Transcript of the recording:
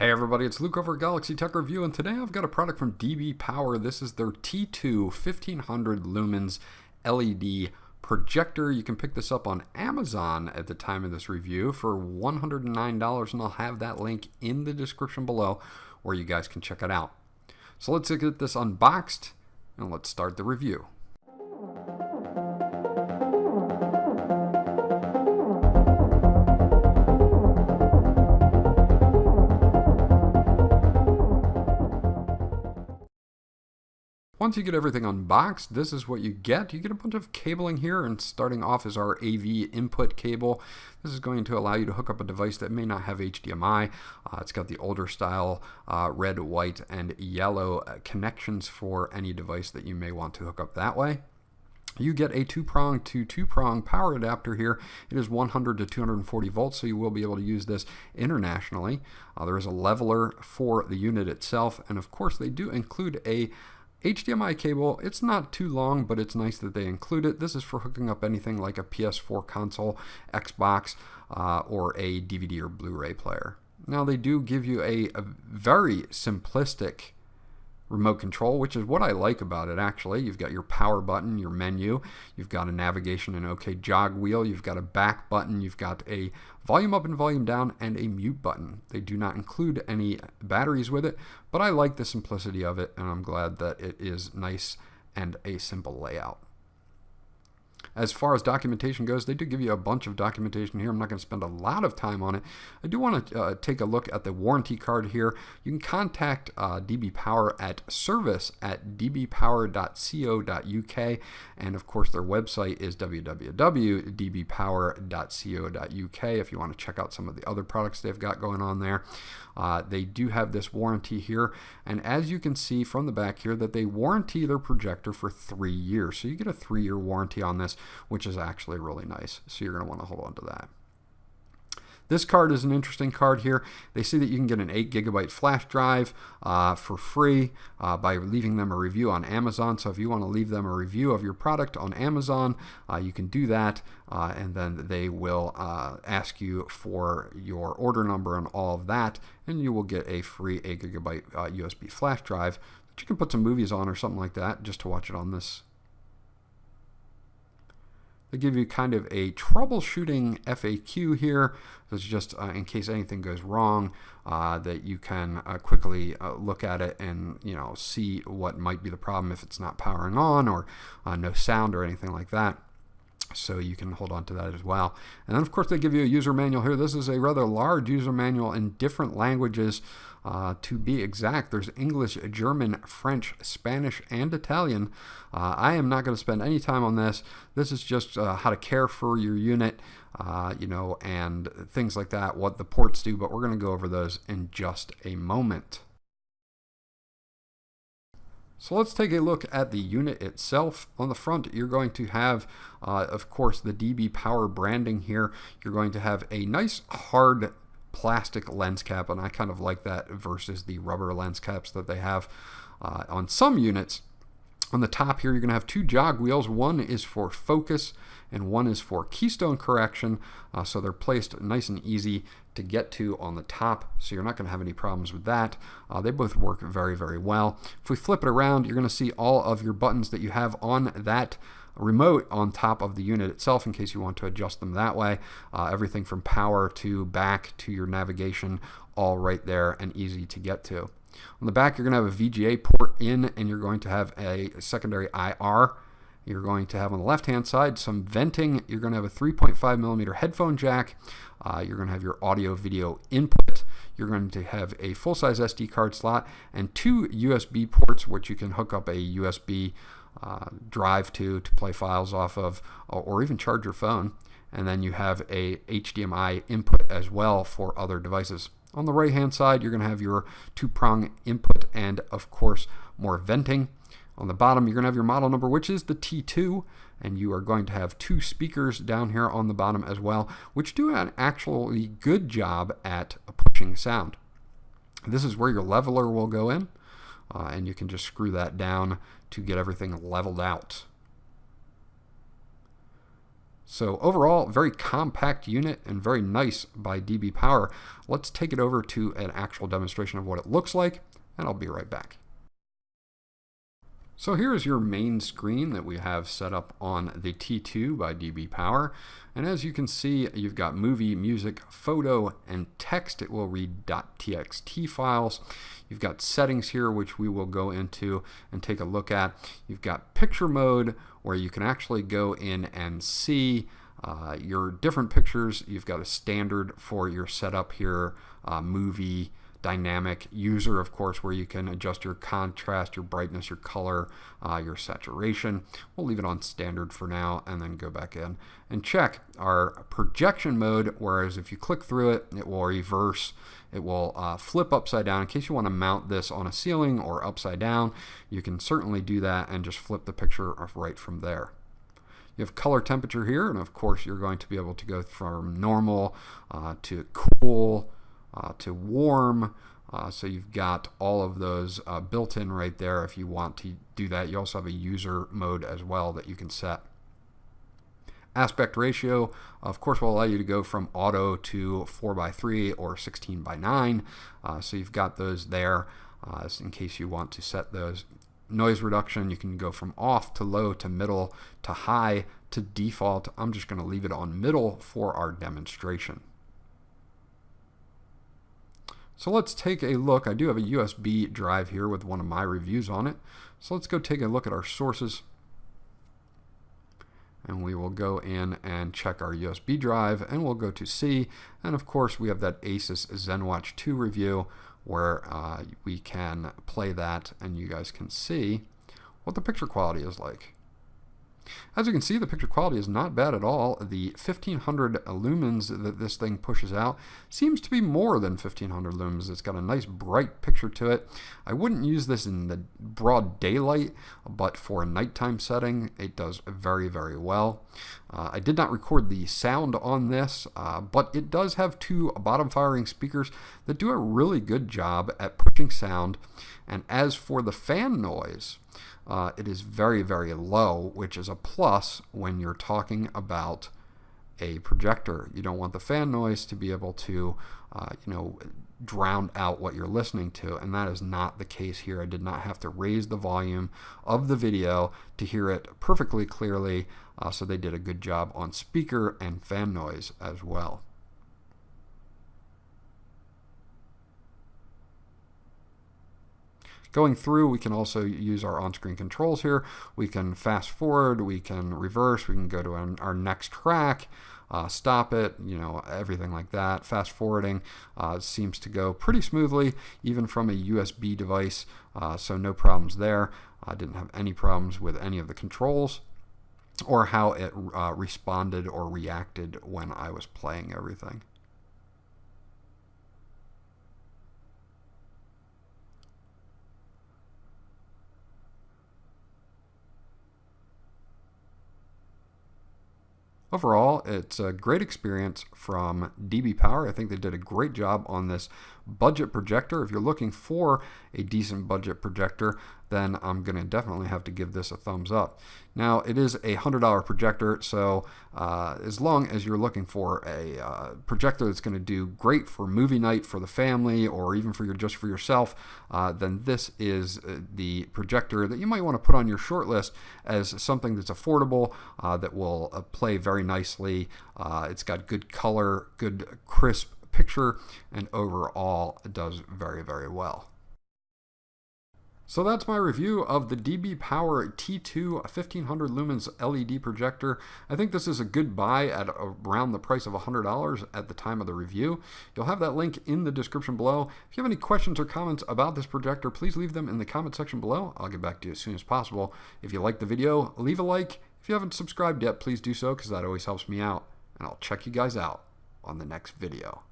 Hey everybody, it's Luke over at Galaxy Tech Review, and today I've got a product from DBPOWER. This is their T2 1500 Lumens LED projector. You can pick this up on Amazon at the time of this review for $109, and I'll have that link in the description below where you guys can check it out. So let's get this unboxed and let's start the review. Once you get everything unboxed, this is what you get. You get a bunch of cabling here, and starting off is our AV input cable. This is going to allow you to hook up a device that may not have HDMI. It's got the older style red, white, and yellow connections for any device that you may want to hook up that way. You get a two-prong to two-prong power adapter here. It is 100 to 240 volts, so you will be able to use this internationally. There is a leveler for the unit itself, and of course they do include a HDMI cable. It's not too long, but it's nice that they include it. This is for hooking up anything like a PS4 console, Xbox, or a DVD or Blu-ray player. Now they do give you a very simplistic remote control, which is what I like about it actually. You've got your power button, your menu, you've got a navigation and OK jog wheel, you've got a back button, you've got a volume up and volume down, and a mute button. They do not include any batteries with it, but I like the simplicity of it, and I'm glad that it is nice and a simple layout. As far as documentation goes, they do give you a bunch of documentation here. I'm not going to spend a lot of time on it. I do want to take a look at the warranty card here. You can contact DBPOWER at service@dbpower.co.uk, and of course their website is www.dbpower.co.uk if you want to check out some of the other products they've got going on there. They do have this warranty here, and as you can see from the back here, that they warranty their projector for 3 years. So you get a 3-year warranty on this, which is actually really nice. So you're going to want to hold on to that. This card is an interesting card here. They say that you can get an 8GB flash drive for free by leaving them a review on Amazon. So if you want to leave them a review of your product on Amazon, you can do that, and then they will ask you for your order number and all of that, and you will get a free 8GB USB flash drive that you can put some movies on or something like that just to watch it on this. They give you kind of a troubleshooting FAQ here. That's just in case anything goes wrong, that you can quickly look at it and see what might be the problem if it's not powering on or no sound or anything like that. So you can hold on to that as well. And then of course they give you a user manual here. This is a rather large user manual in different languages. To be exact, there's English, German, French, Spanish, and Italian. I am not going to spend any time on this. This is just how to care for your unit, and things like that, what the ports do, but we're going to go over those in just a moment. So let's take a look at the unit itself. On the front, you're going to have, of course, the DBPOWER branding here. You're going to have a nice hard plastic lens cap, and I kind of like that versus the rubber lens caps that they have on some units. On the top here, you're going to have 2 jog wheels. One is for focus and one is for keystone correction. So they're placed nice and easy to get to on the top, so you're not going to have any problems with that. They both work very, very well. If we flip it around, you're going to see all of your buttons that you have on that remote on top of the unit itself in case you want to adjust them that way. Everything from power to back to your navigation, all right there and easy to get to. On the back, you're going to have a VGA port in, and you're going to have a secondary IR. You're going to have on the left-hand side some venting. You're going to have a 3.5mm headphone jack. You're going to have your audio-video input. You're going to have a full-size SD card slot and 2 USB ports, which you can hook up a USB drive to play files off of, or even charge your phone. And then you have a HDMI input as well for other devices. On the right hand side, you're going to have your 2-prong input and of course more venting. On the bottom, you're going to have your model number, which is the T2, and you are going to have 2 speakers down here on the bottom as well, which do an actually good job at pushing sound. This is where your leveler will go in, and you can just screw that down to get everything leveled out. So overall, very compact unit and very nice by DBPOWER. Let's take it over to an actual demonstration of what it looks like, and I'll be right back. So here is your main screen that we have set up on the T2 by DBPOWER. And as you can see, you've got movie, music, photo, and text. It will read .txt files. You've got settings here, which we will go into and take a look at. You've got picture mode, where you can actually go in and see your different pictures. You've got a standard for your setup here, movie, dynamic, user, of course, where you can adjust your contrast, your brightness, your color, your saturation. We'll leave it on standard for now and then go back in and check our projection mode, whereas if you click through it, it will reverse. It will flip upside down. In case you want to mount this on a ceiling or upside down, you can certainly do that and just flip the picture right from there. You have color temperature here, and of course you're going to be able to go from normal to cool, to warm, so you've got all of those built in right there if you want to do that. You also have a user mode as well that you can set. Aspect ratio, of course, will allow you to go from auto to 4:3 or 16:9, so you've got those there in case you want to set those. Noise reduction, you can go from off to low to middle to high to default. I'm just going to leave it on middle for our demonstration. So let's take a look. I do have a USB drive here with one of my reviews on it. So let's go take a look at our sources. And we will go in and check our USB drive, and we'll go to C. And of course, we have that Asus ZenWatch 2 review where we can play that and you guys can see what the picture quality is like. As you can see, the picture quality is not bad at all. The 1500 lumens that this thing pushes out seems to be more than 1500 lumens. It's got a nice bright picture to it. I wouldn't use this in the broad daylight, but for a nighttime setting, it does very, very well. I did not record the sound on this, but it does have two bottom firing speakers that do a really good job at pushing sound. And as for the fan noise, it is very, very low, which is a plus when you're talking about a projector. You don't want the fan noise to be able to, drown out what you're listening to, and that is not the case here. I did not have to raise the volume of the video to hear it perfectly clearly, so they did a good job on speaker and fan noise as well. Going through, we can also use our on-screen controls here. We can fast forward, we can reverse, we can go to our next track, stop it, everything like that. Fast forwarding seems to go pretty smoothly, even from a USB device, so no problems there. I didn't have any problems with any of the controls or how it responded or reacted when I was playing everything. Overall, it's a great experience from DBPOWER. I think they did a great job on this budget projector. If you're looking for a decent budget projector, then I'm going to definitely have to give this a thumbs up. Now, it is a $100 projector, so as long as you're looking for a projector that's going to do great for movie night for the family or even for just for yourself, then this is the projector that you might want to put on your short list as something that's affordable, that will play very nicely. It's got good color, good crisp picture, and overall it does very, very well. So that's my review of the DBPOWER T2 1500 lumens LED projector. I think this is a good buy at around the price of $100 at the time of the review. You'll have that link in the description below. If you have any questions or comments about this projector, please leave them in the comment section below. I'll get back to you as soon as possible. If you like the video, leave a like. If you haven't subscribed yet, please do so because that always helps me out. And I'll check you guys out on the next video.